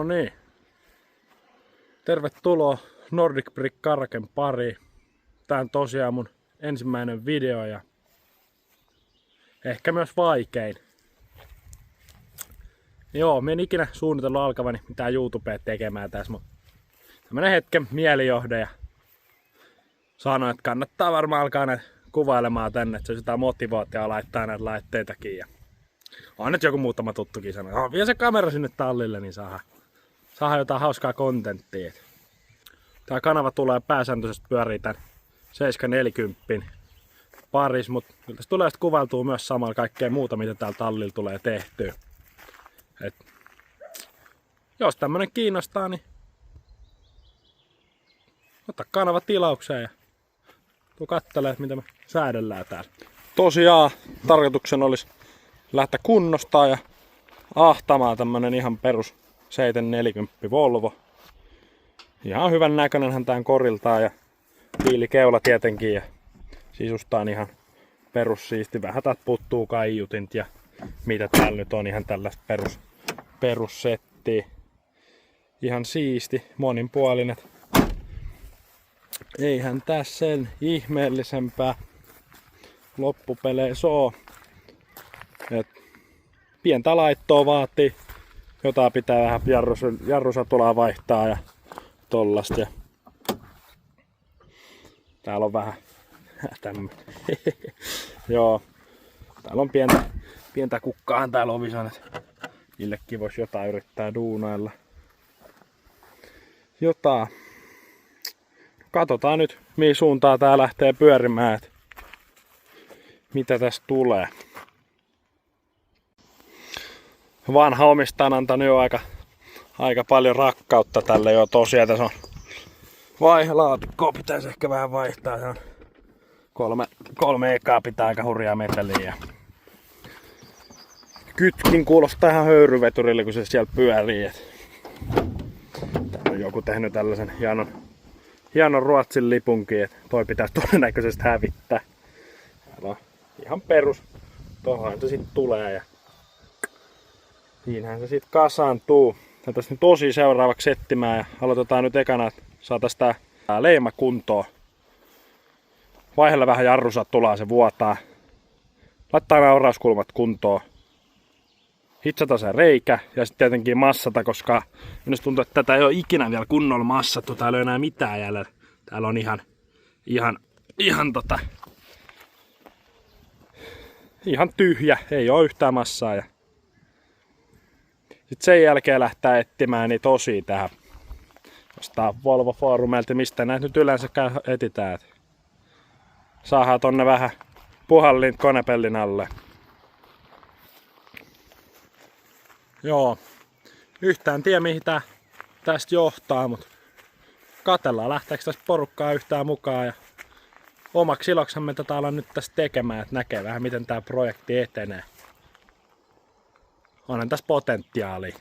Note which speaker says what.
Speaker 1: No niin. Tervetuloa Nordic Brick Karaken pariin. Tää on tosiaan mun ensimmäinen video ja ehkä myös vaikein. Joo, mä en ikinä suunnitellut alkavani mitään YouTubea tekemään tässä, mutta tämmönen hetken mielijohde ja sanoin, että kannattaa varmaan alkaa näitä kuvailemaan tänne, että se sitä motivaatiota laittaa näitä laitteitakin. Ja on nyt joku muutama tuttukin sanoo, vie se kamera sinne tallille, niin saadaan jotain hauskaa kontenttia. Tää kanava tulee pääsääntöisesti pyörii tän 740 paris, mutta tässä tulee sitten kuvailtua myös samalla kaikkea muuta, mitä täällä tallilla tulee tehtyä. Et jos tämmönen kiinnostaa, niin ota kanava tilaukseen ja tuu kattelemaan, mitä me säädellään täällä. Tosiaan tarkoituksena olisi lähteä kunnostaa ja ahtamaan tämmönen ihan perus 740 Volvo. Ihan hyvän näköinenhän tän koriltaan ja piilikeula tietenkin ja sisustaan ihan perussiisti. Vähän täältä puuttuu kaiutint ja mitä täällä nyt on, ihan tällaista perussettiä. Ihan siisti, moninpuolinen. Eihän tässä sen ihmeellisempää loppupeleissä oo. Et pientä laittoa vaatii. Jotain pitää vähän jarrusatulaa vaihtaa ja tollasta. Täällä on vähän tämmönen. Joo. Täällä on pientä kukkaahan täällä ovissa, että niillekin vois jotain yrittää duunailla. Jotain. Katsotaan nyt, mihin suuntaan tää lähtee pyörimään, että mitä tästä tulee. Vanha omistaja on antanut jo aika paljon rakkautta tälle jo tosiaan. Tässä on vaihelaatikkoa, pitäisi ehkä vähän vaihtaa. Se on kolme ekaa pitää aika hurjaa meteliä. Kytkin kuulostaa ihan höyryveturille, kun se siellä pyörii. Täällä on joku tehnyt tällaisen hienon Ruotsin lipunkin, että toi pitäisi todennäköisesti hävittää. Täällä on ihan perus. Tohon se sitten tulee ja siinähän se sitten kasaantuu. Tätä nyt tosi seuraavaksi settimään ja aloitetaan nyt ekana, että saataisiin tää leima kuntoon. Vaihella vähän jarrusatulaa, se vuotaa. Laittaa nämä orauskulmat kuntoon. Hitsata se reikä ja sitten tietenkin massata, koska minusta tuntuu, että tätä ei ole ikinä vielä kunnolla massattu. Täällä ei ole enää mitään jäljellä. Täällä on ihan tyhjä, ei ole yhtään massaa. Ja sitten sen jälkeen lähtee etsimään niitä osia tähän. Jostain Volvo Forumelta, mistä näitä nyt yleensä etitään. Saadaan tonne vähän puhallin konepellin alle. Joo, yhtään tiedä mihin tää tästä johtaa, mutta katsellaan lähteekö tästä porukkaa yhtään mukaan. Ja omaksi iloksamme tätä ollaan nyt tästä tekemään, että näkee vähän miten tää projekti etenee. Onhan tässä potentiaalia.